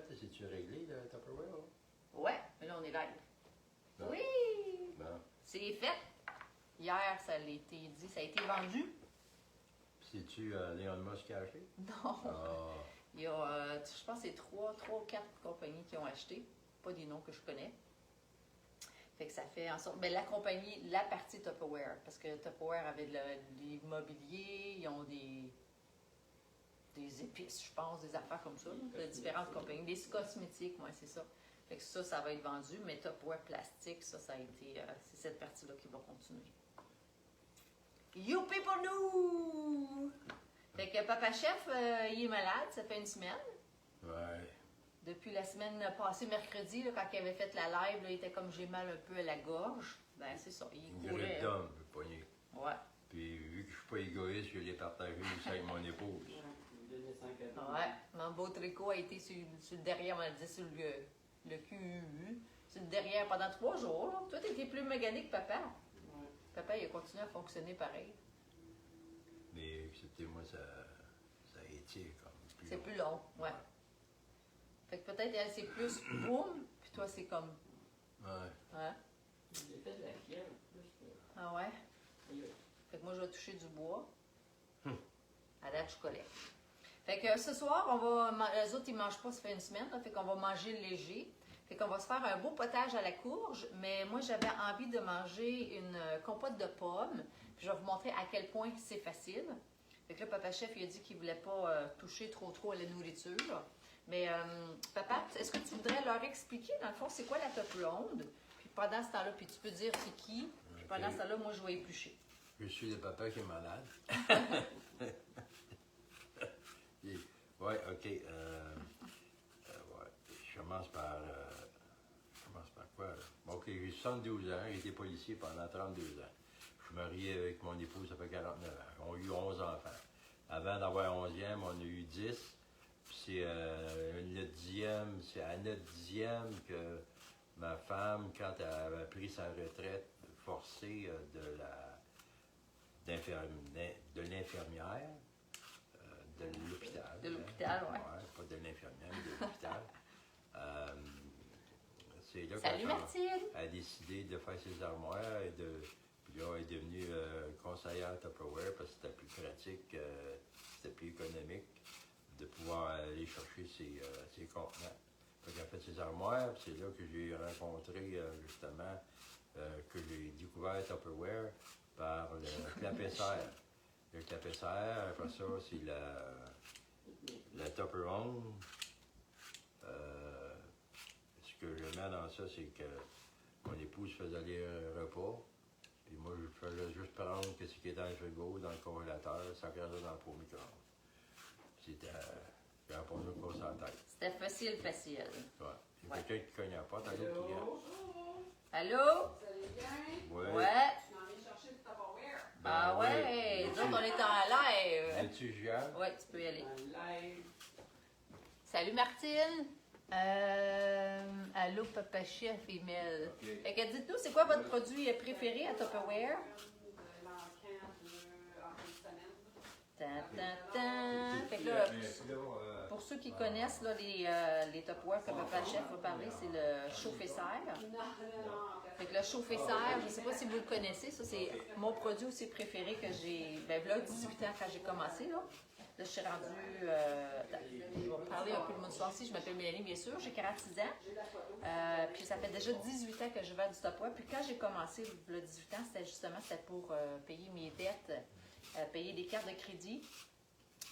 fait? C'est-tu réglé, le Tupperware? Là? Ouais, mais là, on est live. Bon. Oui! Bon. C'est fait. Hier, ça a été dit, ça a été vendu. C'est-tu Elon Musk qui a acheté? Non. Ah, Il y a, je pense que c'est trois ou quatre compagnies qui ont acheté. Pas des noms que je connais. Fait que ça fait en sorte. Mais la compagnie, la partie Tupperware, parce que Tupperware avait de l'immobilier, ils ont des épices, je pense, des affaires comme ça, de différentes compagnies. Des cosmétiques, moi, c'est ça. Fait que ça va être vendu, mais Tupperware plastique, ça a été. C'est cette partie-là qui va continuer. Youpi pour nous! Fait que Papa Chef, il est malade, ça fait une semaine. ouais. Depuis la semaine passée, mercredi, là, quand il avait fait la live, là, il était comme j'ai mal un peu à la gorge. Ben, c'est ça, il Une courait. grippe d'homme, je pogné. Ouais. Puis vu que je suis pas égoïste, je l'ai partagé aussi avec mon épouse. Ouais. Mon beau tricot a été sur le derrière, on va dire sur le QUU. Sur le derrière pendant 3 jours. Là. Toi, t'étais plus magané que papa. Ouais. Papa, il a continué à fonctionner pareil. Mais c'était moi, ça étire comme plus C'est long. plus long, ouais. Fait que peut-être elle, c'est plus boum, puis toi, c'est comme. Ouais. Hein? J'ai fait de la fièvre plus que. Ah ouais? Oui. Fait que moi, je vais toucher du bois. À date, je collecte. Fait que ce soir, on va. Les autres, ils mangent pas, ça fait une semaine, là, fait qu'on va manger léger. Fait qu'on va se faire un beau potage à la courge, mais moi, j'avais envie de manger une compote de pommes. Puis je vais vous montrer à quel point c'est facile. Fait que là, Papa Chef, il a dit qu'il voulait pas toucher trop à la nourriture. Mais papa, est-ce que tu voudrais leur expliquer, dans le fond, c'est quoi la top ronde? Puis pendant ce temps-là, puis tu peux dire c'est qui. Puis pendant ce temps-là, moi, je vais éplucher. Je suis le papa qui est malade. Oui, OK. Ouais. Je commence par quoi? Là? OK, j'ai 72 ans, j'ai été policier pendant 32 ans. Je suis marié avec mon épouse, ça fait 49 ans. On a eu 11 enfants. Avant d'avoir 11e, on a eu 10. Puis c'est c'est à notre 10e que ma femme, quand elle avait pris sa retraite forcée de l'infirmière, de l'hôpital. De l'hôpital, hein? ouais. Pas de l'infirmière, mais de l'hôpital. C'est là Salut qu'elle Martine! a décidé de faire ses armoires et puis là, elle est devenue conseillère Tupperware parce que c'était plus pratique, c'était plus économique de pouvoir aller chercher ses contenants. Fait qu'elle a fait ses armoires, puis c'est là que j'ai rencontré justement, que j'ai découvert Tupperware par le clapet-serre. Le clapet-serre, après ça, c'est la Tupperware. Ce que je mets dans ça, c'est que mon épouse faisait les repas, puis moi, je faisais juste prendre ce qui est dans le frigo, dans le congélateur, ça regardait dans le pot micro-ondes. C'était. J'ai répondu pour ça en tête. C'était facile. Ouais. Il y a Ouais. quelqu'un qui cogne à la porte, un autre client. Allô? Vous allez bien? Ouais. Ouais. Je m'en vais chercher du Tupperware. Ben Ah ouais! Nous autres, on est en live! Es-tu Jean? Ouais, tu peux y aller. En live. Salut Martine! Allô Papa Chef et Mel. OK. Fait que dites-nous, c'est quoi votre produit préféré à Tupperware? L'encan en fin de semaine. Tan, tan, tan. Fait que là, pour ceux qui connaissent là, les Tupperware que Papa Chef va parler, c'est le chauffe-serre. Fait que le chauffe-serre, je ne sais pas si vous le connaissez, ça c'est mon produit aussi préféré que j'ai, ben là, 18 ans quand j'ai commencé là. Là, je suis rendue, je vais parler un peu de mon histoire aussi, je m'appelle Mélanie bien sûr, j'ai 46 ans. Puis ça fait déjà 18 ans que je vends du Tupperware. Puis quand j'ai commencé, le 18 ans, c'était pour payer mes dettes, payer des cartes de crédit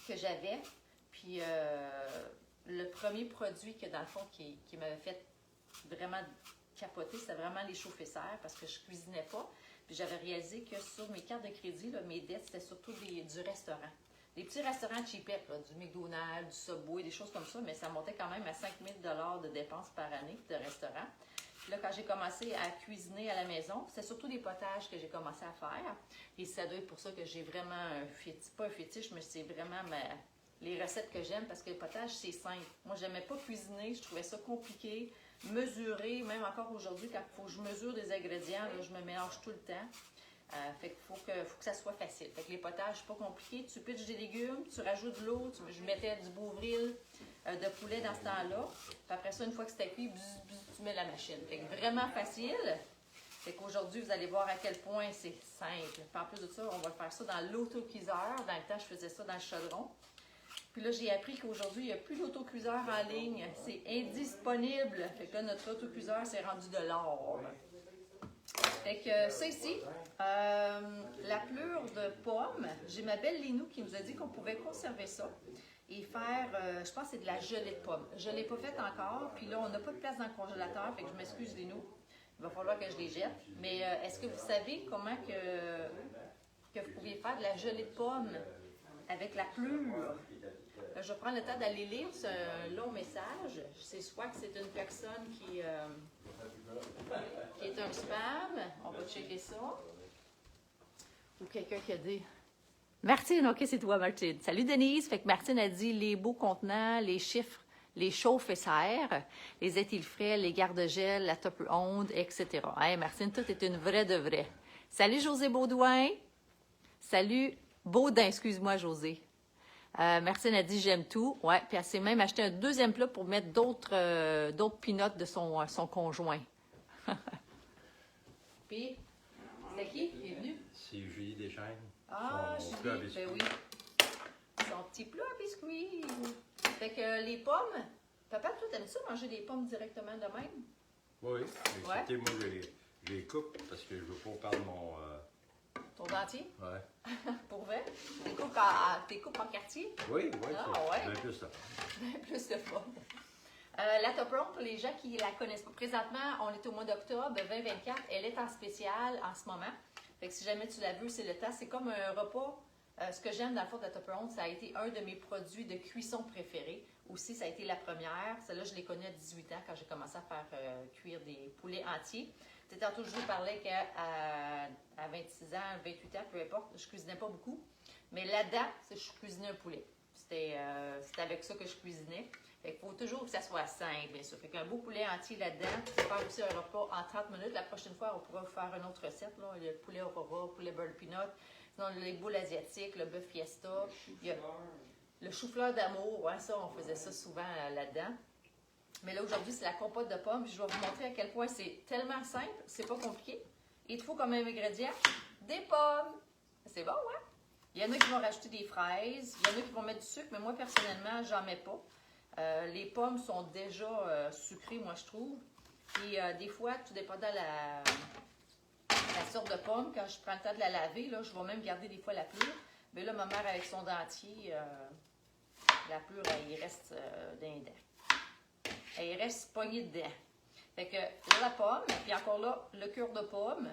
que j'avais. Puis le premier produit que dans le fond qui m'avait fait vraiment capoter, c'était vraiment les chauffe-serre parce que je cuisinais pas. Puis j'avais réalisé que sur mes cartes de crédit, là, mes dettes, c'était surtout du restaurant. Des petits restaurants cheapettes, là, du McDonald's, du Subway, des choses comme ça, mais ça montait quand même à 5 000 $ de dépenses par année de restaurant. Puis là, quand j'ai commencé à cuisiner à la maison, c'est surtout des potages que j'ai commencé à faire. Et ça doit être pour ça que j'ai vraiment un fétiche, pas un fétiche, mais c'est vraiment les recettes que j'aime parce que le potage, c'est simple. Moi, j'aimais pas cuisiner, je trouvais ça compliqué. Mesurer, même encore aujourd'hui, quand il faut que je mesure des ingrédients, là, je me mélange tout le temps. Fait qu'il faut que ça soit facile. Fait que les potages, c'est pas compliqué. Tu pitches des légumes, tu rajoutes de l'eau. Je mettais du Beauvril de poulet dans ce temps-là. Puis après ça, une fois que c'était cuit, tu mets la machine. Fait que vraiment facile. Fait qu'aujourd'hui, vous allez voir à quel point c'est simple. Puis en plus de ça, on va faire ça dans l'autocuiseur. Dans le temps, je faisais ça dans le chaudron. Puis là, j'ai appris qu'aujourd'hui, il n'y a plus d'autocuiseur en ligne. C'est indisponible. Fait que là, notre autocuiseur, c'est rendu de l'or. Fait que ça ici, la pelure de pomme, j'ai ma belle Linou qui nous a dit qu'on pouvait conserver ça et faire, je pense que c'est de la gelée de pomme. Je ne l'ai pas faite encore, puis là, on n'a pas de place dans le congélateur, fait que je m'excuse Linou, il va falloir que je les jette. Mais est-ce que vous savez comment que vous pouviez faire de la gelée de pomme avec la pelure? Je vais prendre le temps d'aller lire ce long message. C'est soit que c'est une personne qui est un spam. On va checker ça. Ou quelqu'un qui a dit... Martine, OK, c'est toi, Martine. Salut, Denise. Fait que Martine a dit les beaux contenants, les chiffres, les chauffe et serre, les étiles frais, les garde-gel, la top onde, etc. Hey, Martine, tout est une vraie de vraie. Salut, José Baudouin. Salut, Baudin, excuse-moi, José. Martine a dit j'aime tout. Ouais, puis elle s'est même acheté un deuxième plat pour mettre d'autres peanuts de son conjoint. Puis, c'est qui est venu? C'est Julie Deschaines. Ah, Julie, ben oui. Son petit plat à biscuits. Fait que les pommes, papa, toi, t'aimes ça manger des pommes directement de même? Oui, écoutez, moi, je les coupe parce que je veux pas perdre mon... Ton dentier? Ouais. Pour vrai? T'es coupes en quartier? Oui, Ah, ouais. Bien plus ça. Bien plus de pommes. La Top Round, pour les gens qui ne la connaissent pas, présentement, on est au mois d'octobre 2024. Elle est en spécial en ce moment. Fait que si jamais tu la veux, c'est le temps. C'est comme un repas. Ce que j'aime dans le fond de la Top Round, ça a été un de mes produits de cuisson préférés. Aussi, ça a été la première. Celle-là, je l'ai connue à 18 ans quand j'ai commencé à faire cuire des poulets entiers. Tu sais, tantôt, je vous parlais qu'à 26 ans, 28 ans, peu importe, je cuisinais pas beaucoup. Mais là-dedans, je cuisinais un poulet. C'était avec ça que je cuisinais. Fait qu'il faut toujours que ça soit simple, bien sûr. Fait qu'un beau poulet entier là-dedans, tu peux faire aussi un repas en 30 minutes. La prochaine fois, on pourra faire une autre recette, là. Le poulet aurora, poulet beurre peanut, sinon les boules asiatiques, le bœuf fiesta. Il y a le chou-fleur d'amour, ouais, ça, on faisait ça souvent là-dedans. Mais là, aujourd'hui, c'est la compote de pommes. Je vais vous montrer à quel point c'est tellement simple, c'est pas compliqué. Il te faut comme ingrédient des pommes. C'est bon, hein? Il y en a qui vont rajouter des fraises, il y en a qui vont mettre du sucre, mais moi, personnellement, j'en mets pas. Les pommes sont déjà sucrées, moi, je trouve. Et des fois, tout dépendant de la sorte de pomme, quand je prends le temps de la laver, là, je vais même garder des fois la pelure. Mais là, ma mère, avec son dentier, la pelure, elle y reste dans les dents. Elle y reste poignée dedans. Fait que là, la pomme, puis encore là, le cœur de pomme.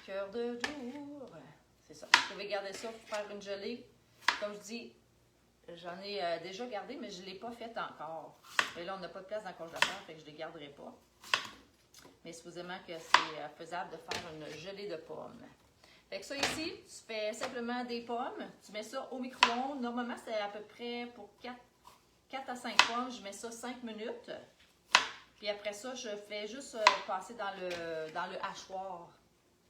Cœur de jour. C'est ça. Vous pouvez garder ça pour faire une gelée. Comme je dis, j'en ai déjà gardé, mais je ne l'ai pas faite encore. Et là, on n'a pas de place dans le congélateur, fait que je ne les garderai pas. Mais supposément que c'est faisable de faire une gelée de pommes. Fait que ça ici, tu fais simplement des pommes. Tu mets ça au micro-ondes. Normalement, c'est à peu près pour 4 à 5 pommes. Je mets ça 5 minutes. Puis après ça, je fais juste passer dans le hachoir.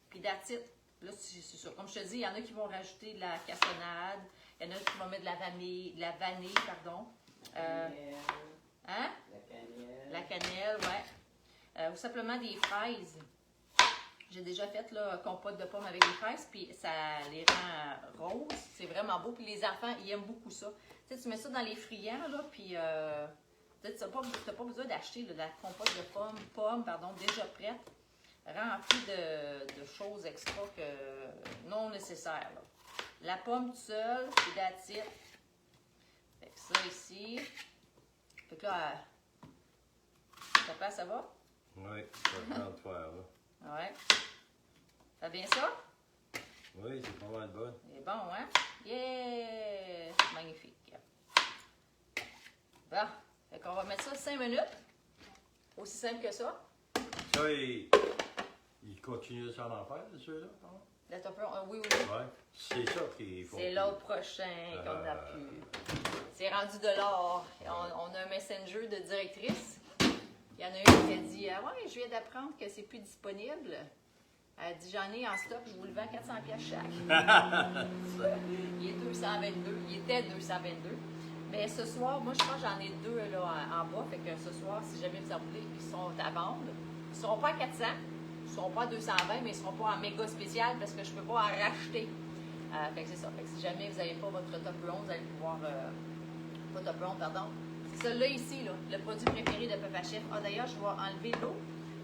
Puis that's it. Là, c'est ça. Comme je te dis, il y en a qui vont rajouter de la cassonade. Il y en a qui vont mettre de la vanille, pardon. Hein? La cannelle, ouais. Ou simplement des fraises. J'ai déjà fait là, compote de pommes avec des fraises, puis ça les rend roses. C'est vraiment beau. Puis les enfants, ils aiment beaucoup ça. Tu sais, tu mets ça dans les friands, là, puis tu n'as pas besoin d'acheter de la compote de pommes, déjà prête, remplie de choses extra non nécessaires. Là. La pomme toute seule, c'est that's it. Fait que ça ici. Fait que là, ça va? Oui, ça va de faire, là. Ouais. Ça va bien ça? Oui, c'est pas mal bon. C'est bon, hein? Yeah! Magnifique. Bon. Fait qu'on va mettre ça 5 minutes. Aussi simple que ça. Ça, il continue de s'en en faire, ceux-là? La top oui. Oui. C'est ça qu'il faut. C'est l'autre prochain qu'on a pu. C'est rendu de l'or. On a un messenger de directrice. Il y en a une qui a dit ouais, je viens d'apprendre que c'est plus disponible. Elle dit, j'en ai en stock, je vous le vends 400 pièces chaque. Il est 222, il était 222. Mais ce soir, moi, je pense que j'en ai 2 là, en bas. Fait que ce soir, si jamais vous en voulez, ils sont à vendre. Ils ne seront pas à 400, ils ne seront pas à 220, mais ils ne seront pas en méga spécial parce que je ne peux pas en racheter. Fait que c'est ça. Fait que si jamais vous n'avez pas votre top 11, vous allez pouvoir... pas top 11, pardon. C'est celui-là ici, là, le produit préféré de Papa Chef. Ah, d'ailleurs, je vais enlever l'eau.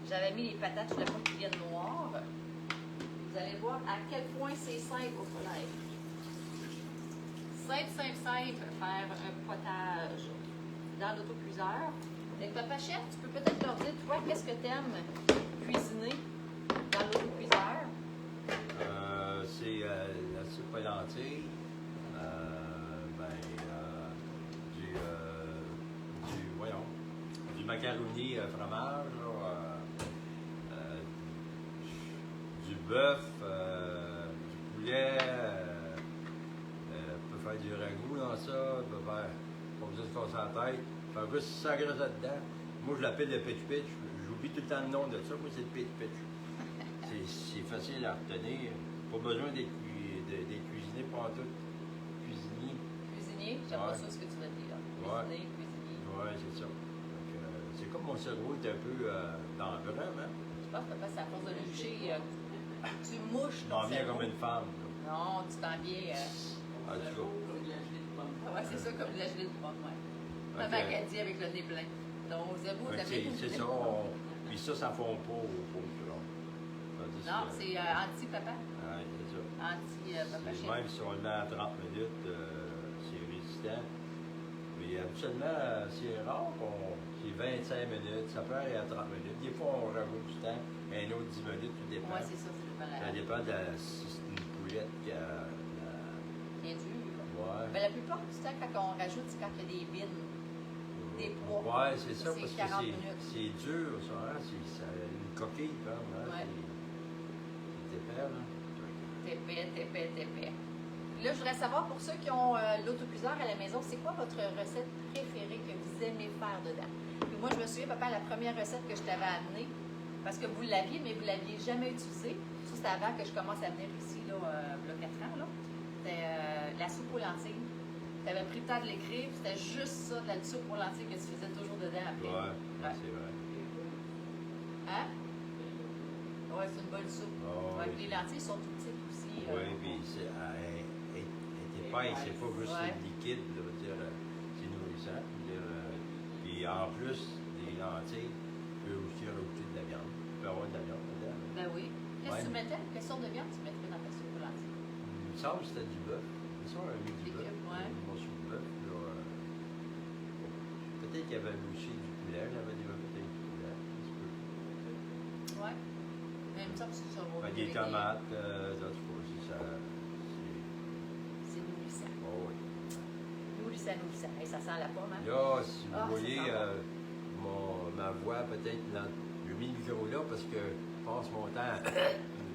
J'avais mis les patates, je ne voulais pas qu'ils viennent noires. Vous allez voir à quel point c'est simple au soleil. Simple, faire un potage dans l'autocuiseur. Avec Papa Chef, tu peux peut-être leur dire, toi, qu'est-ce que tu aimes cuisiner dans l'autocuiseur? C'est la soupe à lentilles, du macaroni fromage, du bœuf, du poulet, on peut faire du ragoût dans ça, on peut faire, pas besoin de se casser la tête, faire juste ça graisse là-dedans. Moi, je l'appelle le pitch pitch, j'oublie tout le temps le nom de ça, moi c'est le pitch pitch. C'est facile à retenir, pas besoin d'être cuisiné pour tout. Cuisinier. Cuisinier, j'aime pas ça ce que tu vas dire. Cuisinier, cuisinier. Oui, c'est ça. C'est comme mon cerveau est un peu dans le rêve, hein? Je pense que c'est à force de le boucher, tu mouches Je ton m'en viens cerveau. comme une femme. Non, tu t'en viens... Ah, tu vois. Comme de la gelée de pomme. ouais, c'est ça, comme la gelée de pomme, ouais. Ok. Maman qui a dit avec le nez plein. Donc, vous avez C'est ça, puis ça fond pas au micro. Non, c'est anti-papa. Oui, c'est ça. Anti-papa chef. Même si on le met à 30 minutes, c'est résistant. Mais habituellement, c'est rare qu'on. C'est 25 minutes, ça peut aller à 30 minutes. Des fois, on rajoute du temps, un autre 10 minutes, tout dépend. Oui, c'est ça, ça dépend. Ça dépend de si c'est une poulette qui a. Bien dur. Ouais. Mais la plupart du temps, quand on rajoute, c'est quand il y a des bines, des pois. Ouais, c'est ça, parce C'est 40 que minutes. c'est dur, ça, hein? C'est une coquille, comme, hein? Ouais. C'est épais, là. T'épais. Là, je voudrais savoir, pour ceux qui ont l'autocuiseur à la maison, c'est quoi votre recette préférée que vous aimez faire dedans? Puis moi, je me souviens, papa, la première recette que je t'avais amenée, parce que vous l'aviez, mais vous ne l'aviez jamais utilisée. Ça, c'était avant que je commence à venir ici, là, il y a 4 ans, là. C'était la soupe aux lentilles. Tu avais pris le temps de l'écrire, c'était juste ça, de la soupe aux lentilles que tu faisais toujours dedans après. Ouais, c'est vrai. Hein? Ouais, c'est une bonne soupe. Oh, Ouais, oui. puis les lentilles sont tout petites aussi. Oui, puis elle est épaisse, c'est pas juste Ouais. liquide, là, veut dire, c'est nourrissant. Veut dire, puis en plus des lentilles, tu peux aussi rajouter de la viande. Tu peux avoir de la viande dedans. Ben oui. Qu'est-ce que Ouais. tu mettais? Quelle sorte de viande tu mettrais dans ta soupe aux lentilles? Il me semble que c'était du bœuf. C'est ça, un mis du Des bœuf. cubes, ouais. Un morceau de bœuf. Là, peut-être qu'il y avait aussi du poulet, j'avais déjà peut-être du poulet. Un petit peu. Ouais. Mais il me semble que ça va. Des tomates, d'autres fois, c'est ça. C'est nourrissant. Oh, oui. Nourrissant. Et ça sent la pomme, hein? Là, si vous Ah, ça voyez sent ma voix, peut-être, j'ai mis le micro là parce que je passe mon temps.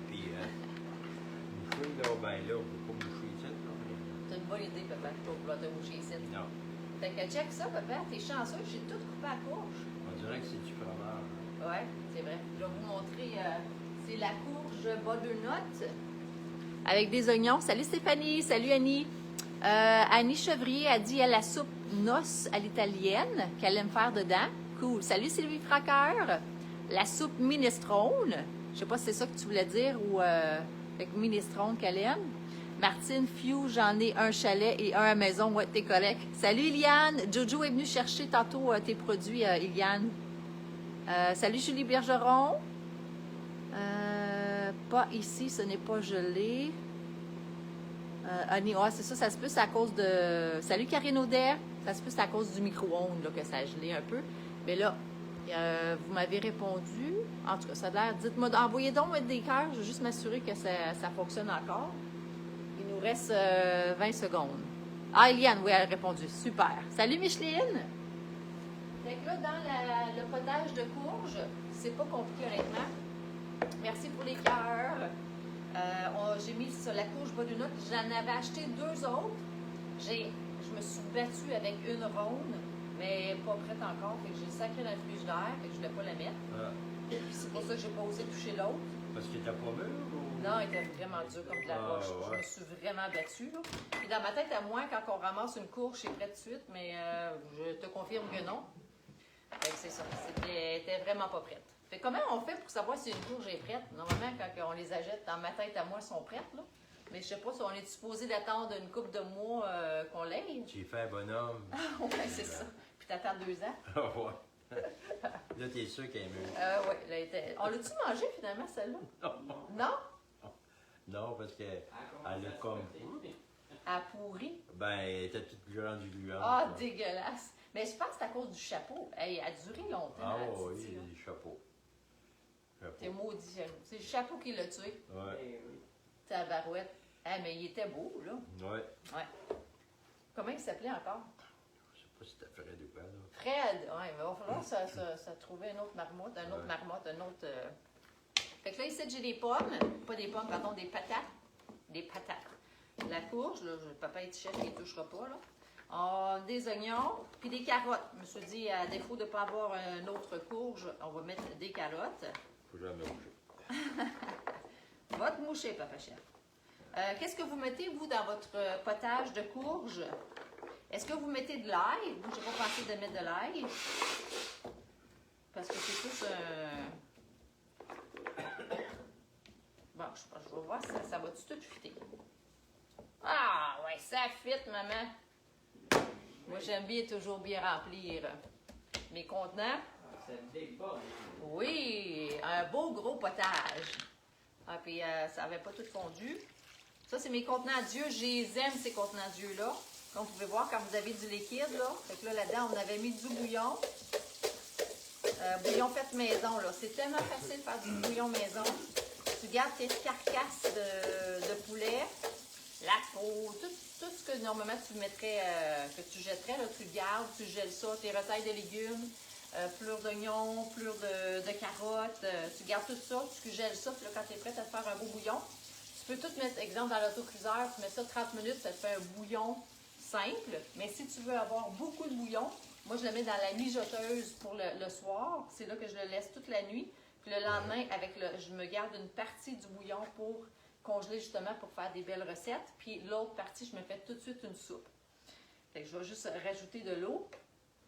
Puis, moucher, là, ben là, on ne peut pas moucher ici, là. C'est une bonne idée, papa, pour pouvoir te moucher ici. Mais non, Fait que check ça, papa. T'es chanceux, j'ai tout coupé à courge. on dirait que c'est du fromage. Ouais, c'est vrai. Je vais vous montrer. C'est la courge butternut avec des oignons. Salut Stéphanie, salut Annie. Annie Chevrier a dit elle la soupe noce à l'italienne qu'elle aime faire dedans. Cool. Salut Sylvie Fraqueur. La soupe minestrone. Je sais pas si c'est ça que tu voulais dire ou avec minestrone qu'elle aime. Martine Few, j'en ai un chalet et un à la maison. Ouais, t'es correct. Salut Iliane. Jojo est venue chercher tantôt tes produits, Iliane. Salut Julie Bergeron. Pas ici, ce n'est pas gelé. Annie, c'est ça, ça se peut, c'est à cause de... Salut Karine Audet. Ça se peut, c'est à cause du micro-ondes là, que ça a gelé un peu. Mais là, vous m'avez répondu. En tout cas, ça a l'air... Dites-moi, envoyez donc des cœurs. Je veux juste m'assurer que ça fonctionne encore. Il nous reste 20 secondes. Ah, Eliane, oui, elle a répondu. Super. Salut Micheline. Fait que là, dans le potage de courge, c'est pas compliqué honnêtement. Merci pour les cœurs. J'ai mis sur la courge butternut. J'en avais acheté 2 autres. Je me suis battue avec une ronde, mais pas prête encore. Fait que j'ai sacré dans le frigidaire, fait que je ne voulais pas la mettre. Ah. Puis c'est pour ça que j'ai pas osé toucher l'autre. Parce qu'il était pas mûr ou... Non, il était vraiment dur comme de la Ah, roche. ouais. Je me suis vraiment battue. Là. Puis dans ma tête, à moi, quand on ramasse une courge, c'est prêt de suite, mais je te confirme que non. Fait que c'est ça. Elle était vraiment pas prête. Fait que comment on fait pour savoir si une courge est prête? Normalement, quand on les achète, dans ma tête, à moi, elles sont prêtes. Là. Mais je sais pas si on est supposé d'attendre une couple de mois qu'on l'aille. Tu fait un bonhomme. Ouais, c'est ça. Puis t'attends 2 ans. Ah ouais. Là, t'es sûr qu'elle est mûre. Ouais, là, elle était... On l'a-tu mangé finalement, celle-là? Non? Non, parce qu'elle a comme... Elle pourri. Ben, elle était toute gluante. Ah, là. dégueulasse. Mais je pense que c'est à cause du chapeau. Hey, elle a duré longtemps. Ah la oui, Titi, là. chapeau. T'es maudit, jaloux. C'est le chapeau qui l'a tué. Ouais. Tabarouette. Ah, mais il était beau, là. Ouais. Ouais. Comment il s'appelait encore? Je sais pas si t'as Fred ou quoi, là. Fred. Ouais, il va falloir ça trouver une autre marmotte, un autre Ouais. marmotte, un autre... Fait que là, ici, j'ai des pommes. Pas des pommes, pardon, des patates. Des patates. La courge, là, papa est chef, il ne touchera pas, là. Des oignons, puis des carottes. Je me suis dit, à défaut de ne pas avoir une autre courge, on va mettre des carottes. Faut jamais bouger. Va te moucher, papa chef. Qu'est-ce que vous mettez, vous, dans votre potage de courge? Est-ce que vous mettez de l'ail? Moi, j'ai pas pensé de mettre de l'ail. Parce que c'est plus Bon, je vais voir si ça va tout fitter. Ah, ouais, ça fit, maman. Moi, j'aime bien toujours bien remplir mes contenants. Ça déborde. Oui, un beau gros potage. Ah, puis ça n'avait pas tout fondu. Ça, c'est mes contenants à Dieu. Je les aime, ces contenants à Dieu-là. Comme vous pouvez voir, quand vous avez du liquide, là. Fait que là-dedans, on avait mis du bouillon. Bouillon fait maison, là. C'est tellement facile de faire du bouillon maison. Tu gardes tes carcasses de poulet, la peau, tout ce que normalement tu mettrais, que tu jetterais, là, tu le gardes, tu gèles ça, tes retailles de légumes, plure d'oignons, plure de carottes, tu gardes tout ça, tu gèles ça, puis là, quand tu es prête à te faire un beau bouillon, tu peux tout mettre, exemple, dans l'autocuiseur, tu mets ça 30 minutes, ça te fait un bouillon simple, mais si tu veux avoir beaucoup de bouillon, moi je le mets dans la mijoteuse pour le soir, c'est là que je le laisse toute la nuit, puis le lendemain, je me garde une partie du bouillon pour congeler justement pour faire des belles recettes, puis l'autre partie, je me fais tout de suite une soupe. Fait que je vais juste rajouter de l'eau.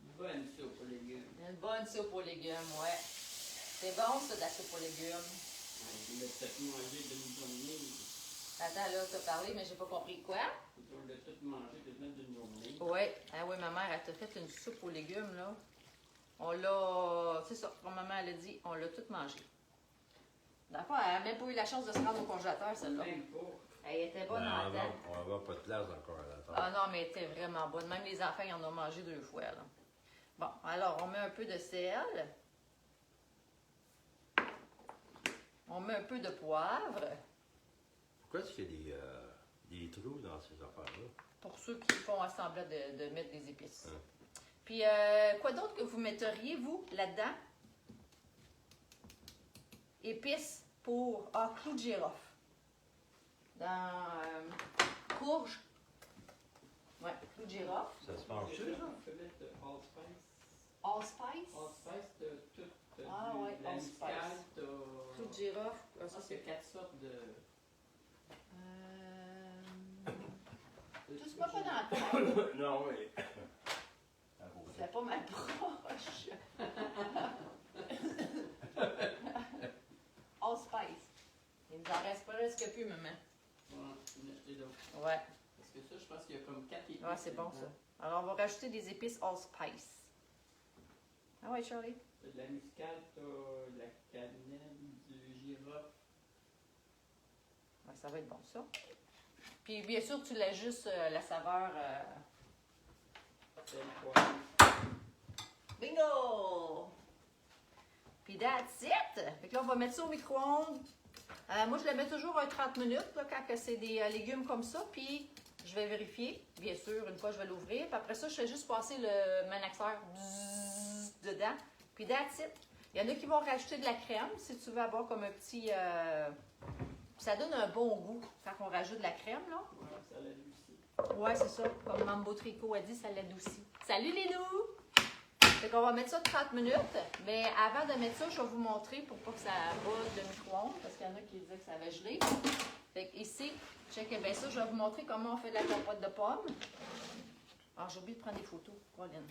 Une bonne soupe aux légumes. Une bonne soupe aux légumes, ouais. C'est bon ça, de la soupe aux légumes. Je l'ai peut-être mangé d'une journée. Attends, là, t'as parlé, mais j'ai pas compris quoi. On l'a tout mangé d'une journée. Oui, ah oui, ma mère, elle t'a fait une soupe aux légumes, là. On l'a, c'est ça, ma maman, elle a dit, on l'a tout mangé. D'accord, elle n'a même pas eu la chance de se rendre au congélateur, celle-là. Même pas. Elle était bonne Ben, en temps. on va avoir pas de place encore à la table. Ah non, mais elle était vraiment bonne. Même les enfants, ils en ont mangé 2 fois, là. Bon, alors, on met un peu de sel. On met un peu de poivre. Pourquoi est-ce qu'il y a des trous dans ces affaires-là? Pour ceux qui font semblant de mettre des épices. Hein. Puis, quoi d'autre que vous metteriez, vous, là-dedans? Épices pour... Ah, clou de girofle. Dans courge. Ouais, clou de girofle. Ça se mange-tu, ça? On peut mettre allspice. Allspice. Allspice, t'as tout. Ah ouais, la allspice. muscade, Clou de t'as... girofle. Ah, Ça, ça, c'est c'est... 4 sortes de... Touche-moi pas dans la tête. Non, oui. C'est pas mal proche. Allspice. Il nous en reste presque plus, maman. Ouais, on a acheté d'autres. Ouais. Parce que ça, je pense qu'il y a comme 4 épices. Ouais, c'est bon, ça. dedans. Alors, on va rajouter des épices allspice. Ah ouais, Charlie? T'as de la muscade, t'as de la cannelle, du girofle. Ouais, ça va être bon, ça. Puis, bien sûr, tu l'ajustes la saveur. Sel, poivre. Bingo! Puis, that's it! Fait que là, on va mettre ça au micro-ondes. Moi, je le mets toujours à 30 minutes, là, quand que c'est des légumes comme ça. Puis, je vais vérifier, bien sûr, une fois je vais l'ouvrir. Puis après ça, je fais juste passer le manaxeur dedans. Puis, that's it. Il y en a qui vont rajouter de la crème, si tu veux avoir comme un petit... Ça donne un bon goût quand on rajoute de la crème, là. Ouais, ça l'adoucit. Ouais, c'est ça. Comme Mambo Tricot a dit, ça l'adoucit. Salut les loups! Fait qu'on va mettre ça 30 minutes, mais avant de mettre ça, je vais vous montrer pour pas que ça brûle le micro-ondes, parce qu'il y en a qui disaient que ça avait gelé. Fait que ici, checkez bien ça, je vais vous montrer comment on fait de la compote de pommes. Alors, j'ai oublié de prendre des photos, Pauline.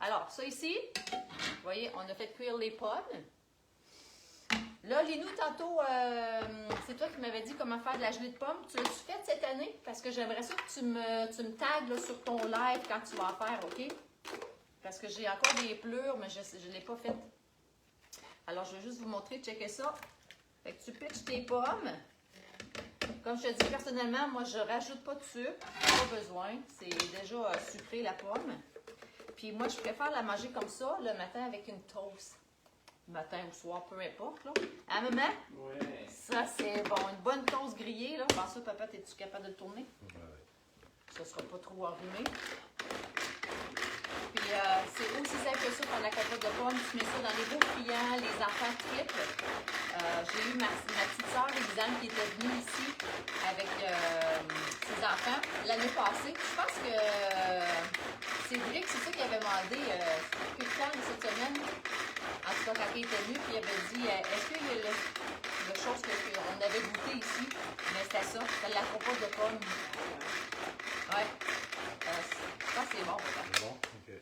Alors, ça ici, vous voyez, on a fait cuire les pommes. Là, Linou, tantôt, c'est toi qui m'avais dit comment faire de la gelée de pommes. Tu l'as-tu faite cette année? Parce que j'aimerais ça que tu me tagues là, sur ton live quand tu vas en faire, OK? Parce que j'ai encore des pleurs, mais je ne l'ai pas faite. Alors, je vais juste vous montrer, checker ça. Fait que tu pitches tes pommes. Comme je te dis, personnellement, moi, je rajoute pas de sucre. Pas besoin. C'est déjà sucré, la pomme. Puis moi, je préfère la manger comme ça, le matin, avec une toast. Matin ou soir, peu importe. Là. Hein, maman? Ouais. Ça, c'est bon. Une bonne toast grillée. Là. Pense ça, papa, es-tu capable de le tourner? Ouais. Ça sera pas trop enrhumé. Puis, c'est aussi simple que ça pour la compote de pommes. Tu mets ça dans les beaux friands, les enfants triplent. J'ai eu ma petite soeur, Elisane, qui était venue ici avec ses enfants l'année passée. Je pense que c'est vrai que c'est ça qu'il avait demandé plus tard cette semaine. En tout cas, quand il était venu, puis il avait dit est-ce qu'il y a le chose qu'on avait goûté ici? Mais c'était ça, c'était la compote de pommes. Ouais. Je pense que c'est bon. C'est bon? OK.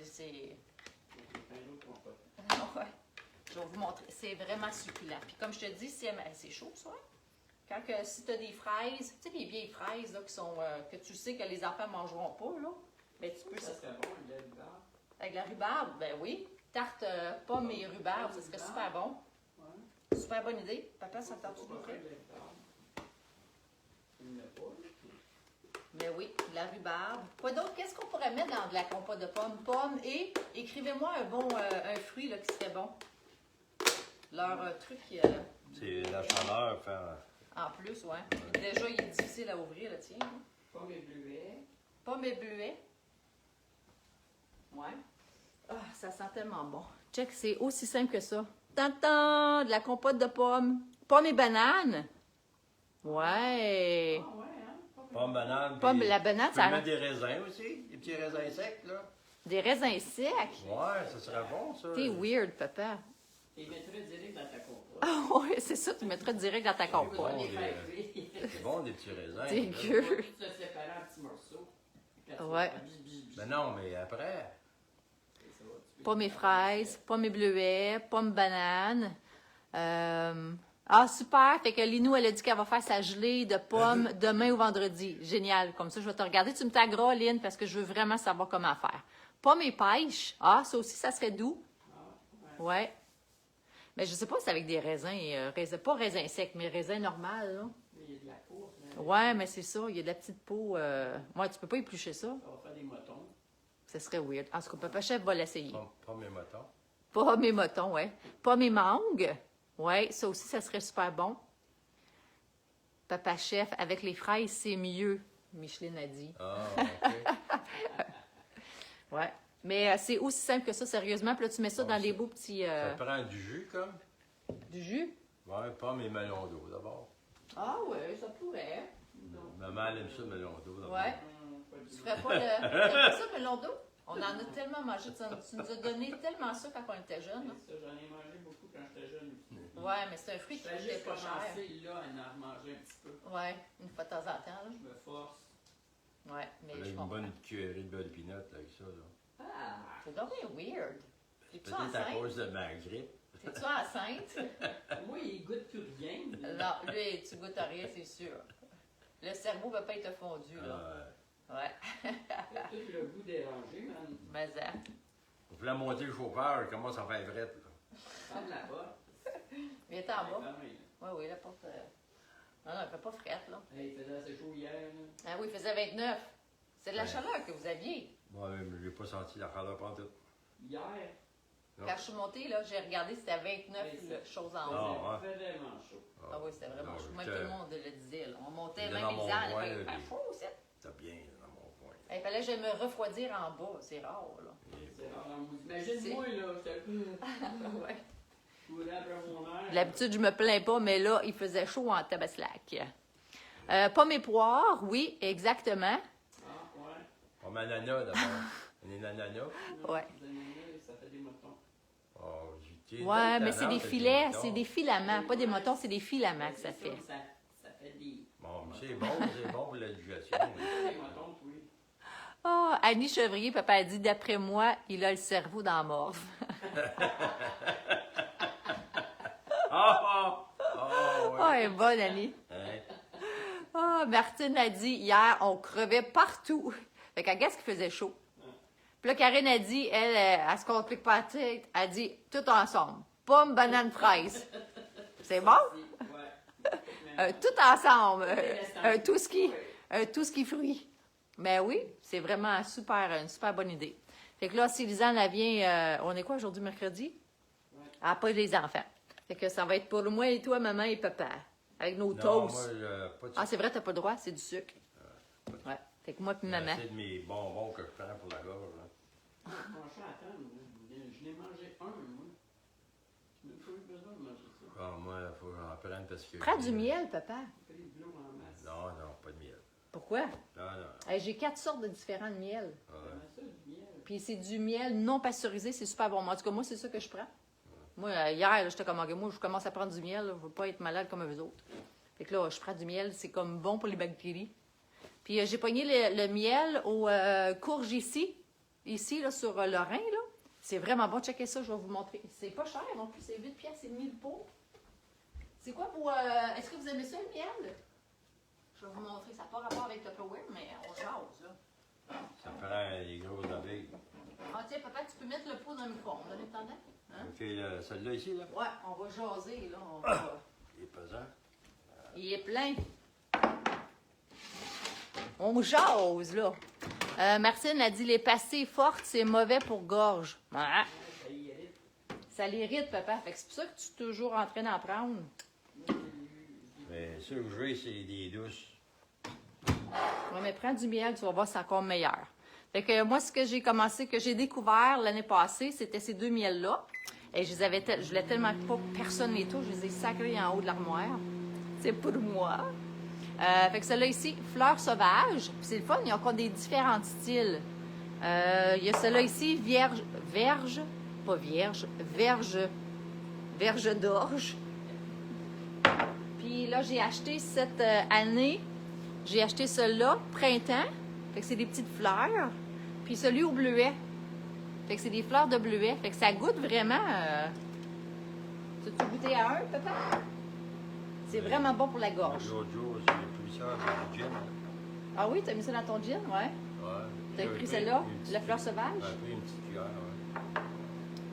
C'est. Un autre compote. Ouais. Je vais vous montrer. C'est vraiment succulent. Puis comme je te dis, c'est chaud, ça. Quand si tu as des fraises, tu sais, les vieilles fraises là, qui sont, que tu sais que les enfants ne mangeront pas, là, ben, tu peux Ça serait bon, le lait de barbe. avec la rhubarbe, ben oui. Tarte pommes et rhubarbe, ça serait super bon. Ouais. Super bonne idée. Papa, ça tente-tu de Le l'ouvrir? lait de barbe. Il n'y en a pas, là. Mais oui, de la rhubarbe. Quoi d'autre? Qu'est-ce qu'on pourrait mettre dans de la compote de pommes? Pommes et écrivez-moi un bon un fruit là, qui serait bon. Leur truc C'est la chaleur faire. en plus, ouais. Déjà, il est difficile à ouvrir, le tien. Hein? Pommes et bleuets. Pommes et bleuets. Ouais. Ah, ça sent tellement bon. Check, c'est aussi simple que ça. Tantan! De la compote de pommes. Pommes et bananes. Ouais. Ah ouais, hein? Pomme, banane. Pomme, puis la banane, tu peux ça mettre des raisins aussi. Des petits raisins secs, là. Des raisins secs. Ouais, ça serait bon, ça. T'es weird, papa. Tu les mettrais direct dans ta compote. Ah ouais, c'est ça, tu mettras direct dans ta compote. bon, Les des- faire cuire. C'est bon, des petits raisins. Dégueu. Tu te séparer en petits morceaux. Quand tu Ouais. vas faire bis, bis, bis. Mais non, mais après. Ça va, tu peux- Pommes et fraises, pommes et bleuets, pommes bananes. Ah, super! Fait que Linou, elle a dit qu'elle va faire sa gelée de pommes demain ou vendredi. Génial. Comme ça, je vais te regarder. Tu me tagueras, Lynn, parce que je veux vraiment savoir comment faire. Pommes et pêches. Ah, ça aussi, ça serait doux. Ah, ouais. Ouais. Mais je sais pas si c'est avec des raisins, pas raisins secs, mais raisins normales, là. Il y a de la course, là. Ouais, mais c'est ça. Il y a de la petite peau. Ouais, tu peux pas éplucher ça. Ça va faire des motons. Ça serait weird. En tout cas, Papa Chef va l'essayer. Pas mes motons. Pommes et motons, ouais. Pommes et mangue. Ouais, ça aussi, ça serait super bon. Papa Chef, avec les fraises, c'est mieux, Micheline a dit. Ah, OK. Ouais. Mais c'est aussi simple que ça, sérieusement. Puis là, tu mets ça Bon, dans ça- des beaux petits... Ça prend du jus, comme. du jus. Ouais, pommes et melon d'eau, d'abord. Ah ouais, ça pourrait. Maman, elle aime ça, melon d'eau, d'abord. Ouais. Pas du Tu tout. ferais pas le... Tu ferais pas ça, melon d'eau? On en a tellement mangé. Tu nous as donné tellement ça quand on était jeunes. hein. Ça, j'en ai mangé beaucoup quand j'étais jeune aussi. Ouais, mais c'est un fruit qui J'ai coûtait juste pas cher. commencé là à en remanger un petit peu. Ouais, une fois de temps en temps, là. Je me force. Ouais, mais Avec je une comprends. bonne cuillerée de beurre de pinot, avec ça, là. Ah! C'est donc bien weird. T'es-tu Peut-être à enceinte? cause de ma grippe. T'es-tu enceinte? Moi, il goûte plus rien. Non, lui, tu goûtes à rien, c'est sûr. Le cerveau va pas être fondu, là. Ouais. Tout le goût dérangé, man. Mais ça. On peut la monter le chauffeur, il commence à faire frette, là. Ferme la porte. Il est en bas. Fermé, là. Oui, oui, la porte. Non, non, elle fait pas frette, là. Hey, il faisait assez chaud hier, là. Ah oui, il faisait 29. C'est de la Ouais. chaleur que vous aviez. Moi, même, je n'ai pas senti la chaleur pendant tout. Hier, Non. Quand je suis montée, là, j'ai regardé, c'était 29 Oui, le- choses en Ah, haut. ouais. il faisait vraiment chaud. Ah oui, c'était vraiment Non, chaud. Même j'étais- tout le monde le disait, là. On montait, J'étais même dans mon Elisane, coin, elle fait là, faire chaud, c'est. C'était bien dans mon coin. Il fallait que je me refroidir en bas. C'est rare, là. C'est rare en maudit. Imagine-moi, là, j'étais Ouais. courant après mon air. D'habitude, je me plains pas, mais là, il faisait chaud en tabaslac. Pommes et poires, oui, exactement. Ah, ouais. On met ananas d'abord. On est ananas. Ouais. Les ananas, ça fait des motons. Oh, j'ai Ouais, dit mais c'est talent, des t'as filets, dit c'est non. des filaments, pas des motons, c'est des filaments que ça C'est fait. Ça fait des. Bon, c'est bon pour la digestion. Des motons, oui. Ah, Annie Chevrier, papa a dit, d'après moi, il a le cerveau dans la morve. Ah! Ah, elle est bonne, Annie. Hein? Ah, Martine a dit, hier, on crevait partout. Fait qu'à qu'est-ce qu'il faisait chaud? Puis là, Karine a dit, elle se complique pas la tête, elle dit, tout ensemble. Pomme, banane, fraise. C'est bon? Ouais. Tout ensemble. Tout ce qui fruit. Mais oui, c'est vraiment une super bonne idée. Fait que là, si Lisanne, elle vient, on est quoi aujourd'hui, mercredi? Ouais. Elle n'a pas les enfants. Fait que ça va être pour moi et toi, maman et papa. Avec nos Non, toasts. moi, pas de Ah, c'est vrai, t'as pas le droit, c'est du sucre. Ouais. Fait que moi et maman. C'est de mes bonbons que je prends pour la gorge. Hein. Franchement, attends, je n'ai mangé un, moi. Je n'ai pas eu besoin de manger ça. Ah, moi, il faut que j'en prenne parce que. Prends du miel, papa. J'ai pris de l'eau en masse. Non, pas de miel. Pourquoi? Non. J'ai 4 sortes de différents de miel. Ouais. Comment ça, du miel? Puis c'est du miel non pasteurisé, c'est super bon. En tout cas, moi, c'est ça que je prends. Moi, hier, là, j'étais comme, OK, moi, je commence à prendre du miel. Là, je veux pas être malade comme eux autres. Fait que là, je prends du miel. C'est comme bon pour les bactéries. Puis j'ai pogné le miel au courge ici, là, sur Lorrain, là. C'est vraiment bon. Checkez ça, je vais vous montrer. C'est pas cher non plus. C'est 8 piastres et demi le pot. C'est quoi pour... Est-ce que vous aimez ça, le miel? Je vais vous montrer. Ça n'a pas rapport avec le Tupperware, mais on jase, là. Ça prend les grosses abeilles. Ah, tiens, papa, tu peux mettre le pot dans le micro-ondes, en attendant? Hein? OK, celle-là ici, là. Ouais, on va jaser, là. On va... Il est pesant. Il est plein. On jase, là. Martine a dit, les pastilles fortes, c'est mauvais pour gorge. Ah, Ça y est. ça l'irrite, papa. Fait que c'est pour ça que tu es toujours en train d'en prendre. Mais ce que je veux, c'est des douces. Ouais, mais prends du miel, tu vas voir, c'est encore meilleur. Fait que moi, ce que j'ai commencé, que j'ai découvert l'année passée, c'était ces 2 miels-là. Et je voulais tellement pas que personne les touche, je les ai sacrés en haut de l'armoire. C'est pour moi. Fait que celle-là ici, fleurs sauvages. Puis c'est le fun, il y a encore des différents styles. Il y a celle-là ici, verge d'orge. Puis là, j'ai acheté cette année, j'ai acheté celle-là, printemps. Fait que c'est des petites fleurs. Puis celui au bleuet. Fait que c'est des fleurs de bleuet. Fait que ça goûte vraiment... Tu as goûté à un, papa? C'est vraiment bon pour la gorge. L'autre jour, j'ai pris ça avec du gin. Ah oui, t'as mis ça dans ton gin, ouais? Ouais. T'as J'ai pris celle-là, une la petite- fleur sauvage? J'ai pris une petite cuillère, ouais.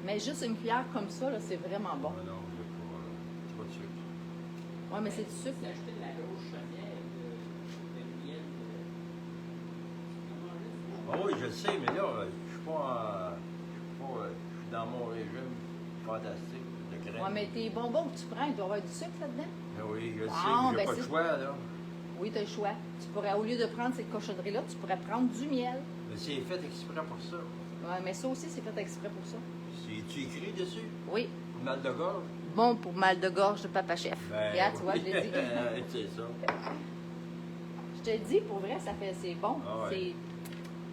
Mais juste une cuillère comme ça, là, c'est vraiment bon. Non, j'ai pas de sucre. Ouais, mais c'est du sucre. J'ai acheté de la grosse chaudière de miel. Ah oui, je le sais, mais là, je suis pas je suis dans mon régime fantastique de crème. Ouais, mais tes bonbons que tu prends, il doit y avoir du sucre là-dedans. Ah oui, je le sais, Ah, j'ai ben pas de c'est- choix, là. Oui, tu as le choix. Tu pourrais, au lieu de prendre cette cochonnerie-là, tu pourrais prendre du miel. Mais c'est fait exprès pour ça. Ouais, mais ça aussi, c'est fait exprès pour ça. C'est-tu écrit dessus? Oui. Mal de gorge? Bon pour mal de gorge de papa chef. Ben, Regarde, tu vois, je oui. l'ai dit. C'est ça. Je te le dis, pour vrai, c'est bon. Ah ouais.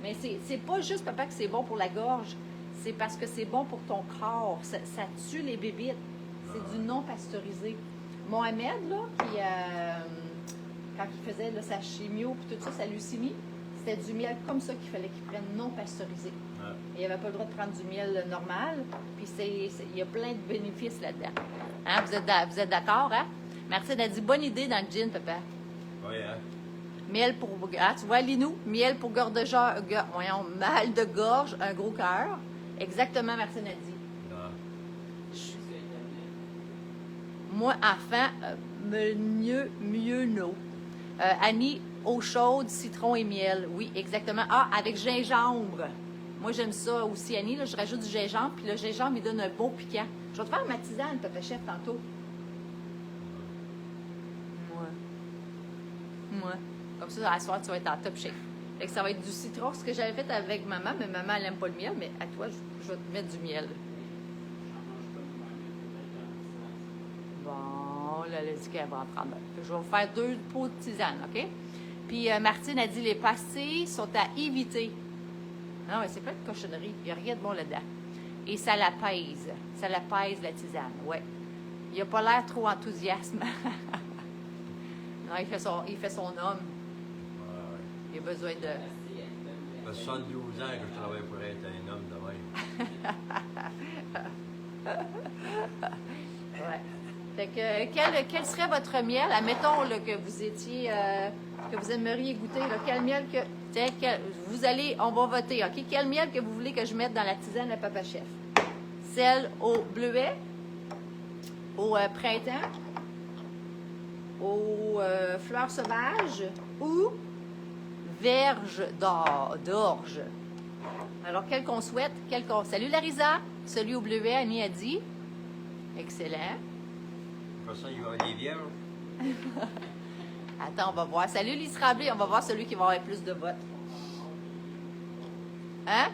Mais c'est pas juste, papa, que c'est bon pour la gorge. C'est parce que c'est bon pour ton corps. Ça tue les bébites. C'est du non pasteurisé. Mohamed, là, qui, quand il faisait là, sa chimio puis tout ça, sa leucémie, c'était du miel comme ça qu'il fallait qu'il prenne non pasteurisé. Ouais. Il n'avait pas le droit de prendre du miel normal. Puis il y a plein de bénéfices là-dedans. Hein? Vous êtes d'accord, hein? Martine a dit bonne idée dans le gin, papa. Oui, hein? Miel pour... Ah, tu vois, Linou? Miel pour voyons, mal de gorge, un gros cœur. Exactement, Martine a dit. Non. Moi, enfant, mieux non. Annie, eau chaude, citron et miel. Oui, exactement. Ah, avec gingembre. Moi, j'aime ça aussi, Annie. Là, je rajoute du gingembre, puis le gingembre, il donne un bon piquant. Je vais te faire ma tisane, papa chef, tantôt. Moi. Comme ça, à soir, tu vas être en top shape. Fait que ça va être du citron, ce que j'avais fait avec maman, mais maman, elle n'aime pas le miel, mais à toi, je vais te mettre du miel. Bon, là, elle a dit qu'elle va en prendre un. Je vais vous faire 2 pots de tisane, OK? Puis Martine a dit les pastilles sont à éviter. Non, mais c'est plein de cochonneries. Il n'y a rien de bon là-dedans. et ça l'apaise. Ça l'apaise, la tisane, ouais. Il n'a pas l'air trop enthousiaste. Non, il fait son homme. Il a besoin de... Ça fait 72 ans que je travaille pour être un homme de même. Ouais. Fait que, quel serait votre miel? Admettons là, que vous étiez... que vous aimeriez goûter. Là, quel miel que... vous allez... On va voter, OK? Quel miel que vous voulez que je mette dans la tisane à Papa Chef? Celle au bleuet? Au printemps? Aux fleurs sauvages? Ou verge d'orge? Alors, quel qu'on souhaite? Salut Larisa! Celui au bleuet, Annie a dit. Excellent. Après ça, il va y avoir des vierges. Attends, on va voir. Salut Lise Rablé, on va voir celui qui va avoir plus de votes. Hein?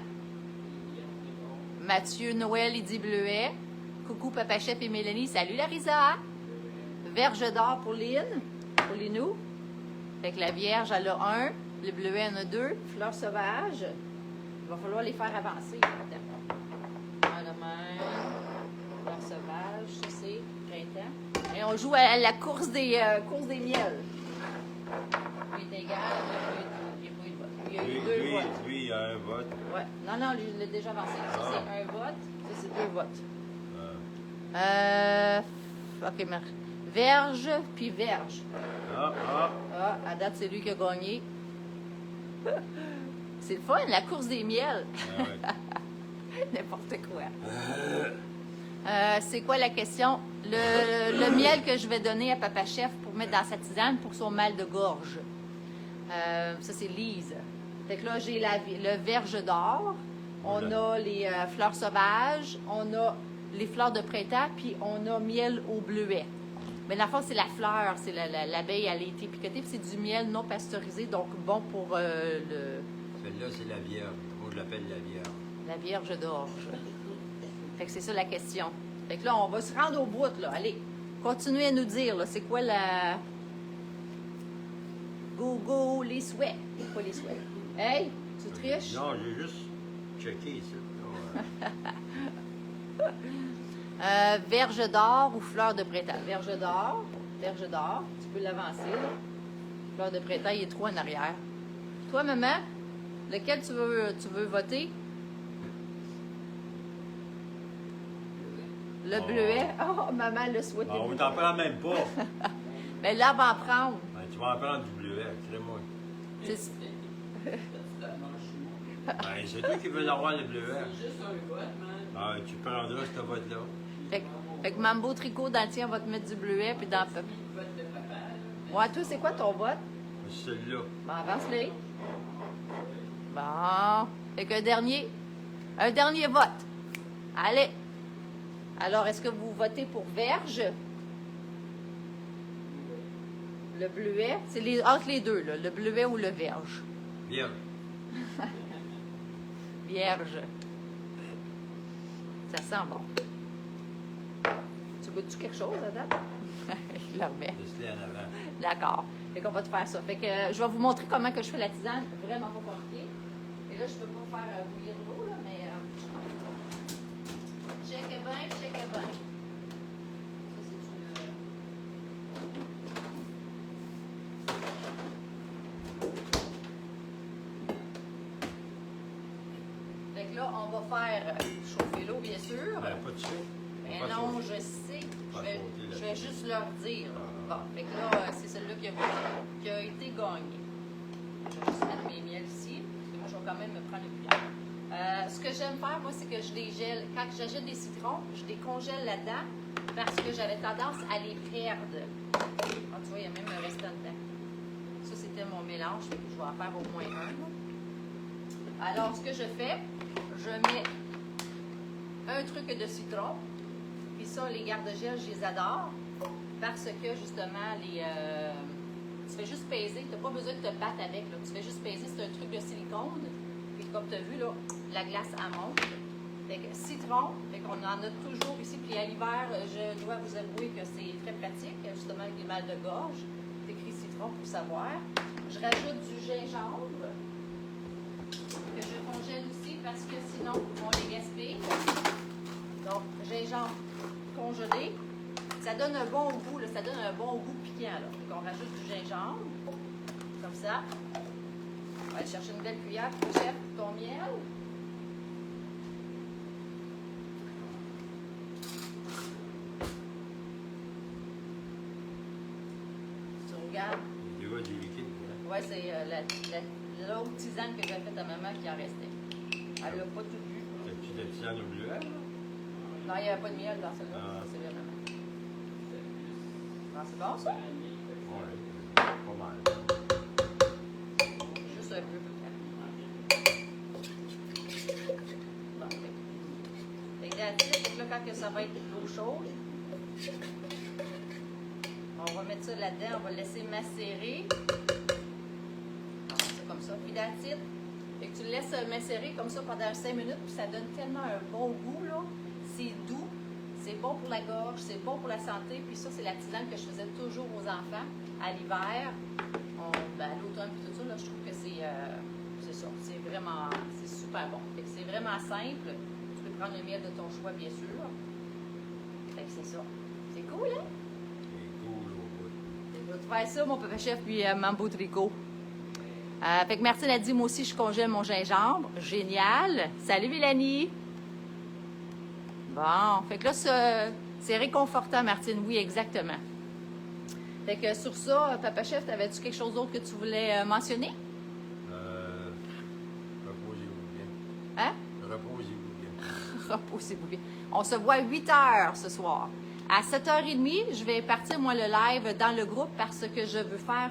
Mathieu Noël, il dit bleuet. Coucou Papa Chef et Mélanie. Salut Larisa! Verge d'or pour Lynn, pour Linou. Fait que la vierge, elle a 1. Le bleuet en a 2. Fleurs sauvages. Il va falloir les faire avancer. Voilà même. Fleurs sauvages, ça c'est printemps. Et on joue à la course des miels. Il est égal, il n'y a pas eu de vote. Il y a eu 2 votes. Lui, il a un vote. Ouais. Non, lui, il l'a déjà avancé. Ça, c'est 1 vote. Ça, c'est 2 votes. OK, merci. Verge, puis verge. À date, c'est lui qui a gagné. C'est le fun, la course des miels. Ouais. N'importe quoi. C'est quoi la question? Le miel que je vais donner à Papa Chef pour mettre dans sa tisane pour son mal de gorge. Ça, c'est Lise. Fait que là, j'ai le verge d'or. On a les fleurs sauvages. On a les fleurs de printemps. Puis on a miel au bleuet. Mais dans le fond, c'est la fleur. C'est l'abeille, elle a été picotée. Puis c'est du miel non pasteurisé. Donc bon pour le... Celle-là, c'est la vierge. Moi, je l'appelle la vierge. La vierge d'orge. Fait que c'est ça la question. Fait que là, on va se rendre au bout, là. Allez, continuez à nous dire, là, c'est quoi la... Go, les souhaits. Pas les souhaits. Hey, tu triches? Non, j'ai juste checké ça. Verge d'or ou fleur de printemps? Verge d'or. Tu peux l'avancer, là. Fleur de printemps, il est 3 en arrière. Toi, maman, lequel tu veux voter? Le bleuet. Oh, maman le souhaite. On t'en prend même pas. Mais là, on va en prendre. Ben, tu vas en prendre du bleuet, crée-moi. C'est- Ben, c'est toi qui veux avoir le bleuet. C'est juste un vote, man. Ben, tu prendras ce vote-là. Fait que Mambo Tricot, dans le tien, on va te mettre du bleuet, puis dans... Le vote de papa. Ouais, toi, c'est quoi ton vote? C'est celui-là. Bon, avance-le. Bon. Fait qu'un dernier vote. Allez. Alors, est-ce que vous votez pour verge? Le bleuet? C'est entre les deux, là. Le bleuet ou le verge? Vierge. Vierge. Ça sent bon. Tu goûtes-tu quelque chose, à date? Je le remets. Laisse-les en avant. D'accord. Fait qu'on va te faire ça. Fait que je vais vous montrer comment que je fais la tisane. Vraiment pas compliqué. Et là, je peux pas faire bouillir l'eau, là, mais... check bien. Ça, c'est Fait que là, on va faire chauffer l'eau, bien sûr. Ben, pas de suite. Mais non, je sais. Je vais juste leur dire. Bon, fait que là, c'est celle-là qui a été gagnée. Je vais juste mettre mes miels ici. Parce que moi, je vais quand même me prendre une cuillère. Ce que j'aime faire, moi, c'est que je les gèle. Quand j'achète des citrons, je les congèle là-dedans parce que j'avais tendance à les perdre. Ah, tu vois, il y a même un restant dedans. Ça, c'était mon mélange. Je vais en faire au moins un. Là. Alors, ce que je fais, je mets un truc de citron. Puis ça, les garde-gel, je les adore parce que, justement, tu fais juste peser. Tu n'as pas besoin de te battre avec. Là. Tu fais juste peser. C'est un truc de silicone. Puis comme tu as vu, là, la glace, elle monte. Fait que citron, fait qu'on en a toujours ici. Puis à l'hiver, je dois vous avouer que c'est très pratique, justement, avec les mal de gorge. C'est écrit citron pour savoir. Je rajoute du gingembre que je congèle aussi. parce que sinon, on les gaspille. Donc, gingembre congelé. Ça donne un bon goût, là, ça donne un bon goût piquant. Là. Donc, on rajoute du gingembre, comme ça. On va aller chercher une belle cuillère, chef, pour ton miel. Tu regardes. Il y a du liquide. Hein? Ouais, c'est l'autre tisane que j'avais faite à maman qui en restait. Elle l'a pas tout vu. T'as-tu de tisane au bleuet? Non, il n'y avait pas de miel dans celle-là. Ah. C'est bien maman. Non, c'est bon ça? Oui, pas mal. Juste un peu. Bon, fait que là, quand que ça va être l'eau chaude, on va mettre ça là-dedans, on va le laisser macérer. C'est comme ça, puis that's it. Fait que tu le laisses macérer comme ça pendant 5 minutes, puis ça donne tellement un bon goût, là. C'est doux, c'est bon pour la gorge, c'est bon pour la santé, puis ça, c'est la tisane que je faisais toujours aux enfants à l'hiver. À l'automne, puis tout ça, là, je trouve que c'est ça, c'est super bon. Fait que c'est vraiment simple. Tu peux prendre le miel de ton choix, bien sûr. Fait que c'est ça. C'est cool, hein? C'est cool au bout. Je vais te faire ça, mon papa chef, puis Mambo Tricot. Fait que Martine a dit, moi aussi, je congèle mon gingembre. Génial. Salut, Mélanie. Bon, fait que là, c'est réconfortant, Martine. Oui, exactement. Fait que sur ça, papa chef, t'avais-tu quelque chose d'autre que tu voulais mentionner? Reposez-vous bien. Hein? Reposez-vous bien. Reposez-vous bien. On se voit à 8 h ce soir. À 7h30, je vais partir, moi, le live dans le groupe parce que je veux faire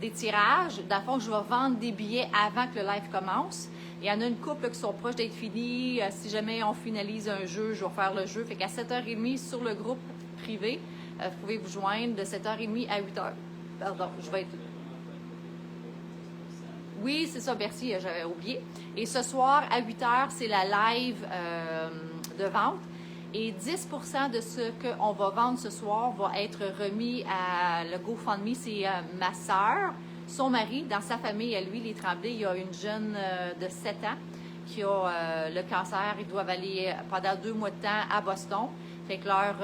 des tirages. Dans le fond, je vais vendre des billets avant que le live commence. Il y en a une couple qui sont proches d'être finis. Si jamais on finalise un jeu, je vais faire le jeu. Fait qu'à 7h30, sur le groupe privé, vous pouvez vous joindre de 7h30 à 8h. Pardon, je vais être... Oui, c'est ça, Bercy, j'avais oublié. Et ce soir, à 8h, c'est la live de vente. Et 10% de ce qu'on va vendre ce soir va être remis à le GoFundMe. C'est ma sœur, son mari, dans sa famille, à lui, les Tremblay, il y a une jeune de 7 ans qui a le cancer. Ils doivent aller pendant 2 mois de temps à Boston. Fait que leur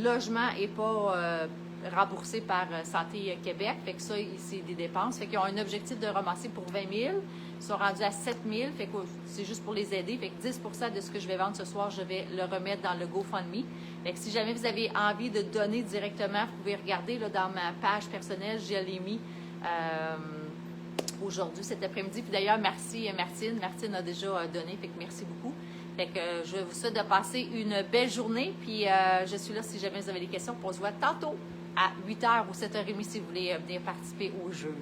logement n'est pas remboursé par Santé Québec. Fait que ça, c'est des dépenses. Fait qu'ils ont un objectif de ramasser pour 20 000. Ils sont rendus à 7 000. Fait que c'est juste pour les aider. Fait que 10% de ce que je vais vendre ce soir, je vais le remettre dans le GoFundMe. Fait que si jamais vous avez envie de donner directement, vous pouvez regarder là, dans ma page personnelle, je l'ai mis aujourd'hui, cet après-midi. Puis d'ailleurs, merci Martine. Martine a déjà donné. Fait que merci beaucoup. Fait que je vous souhaite de passer une belle journée. Puis je suis là si jamais vous avez des questions. Puis on se voit tantôt à 8h ou 7h30 si vous voulez venir participer au jeu.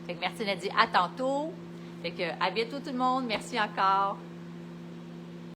Fait que Martine a dit à tantôt. Fait que à bientôt tout le monde. Merci encore.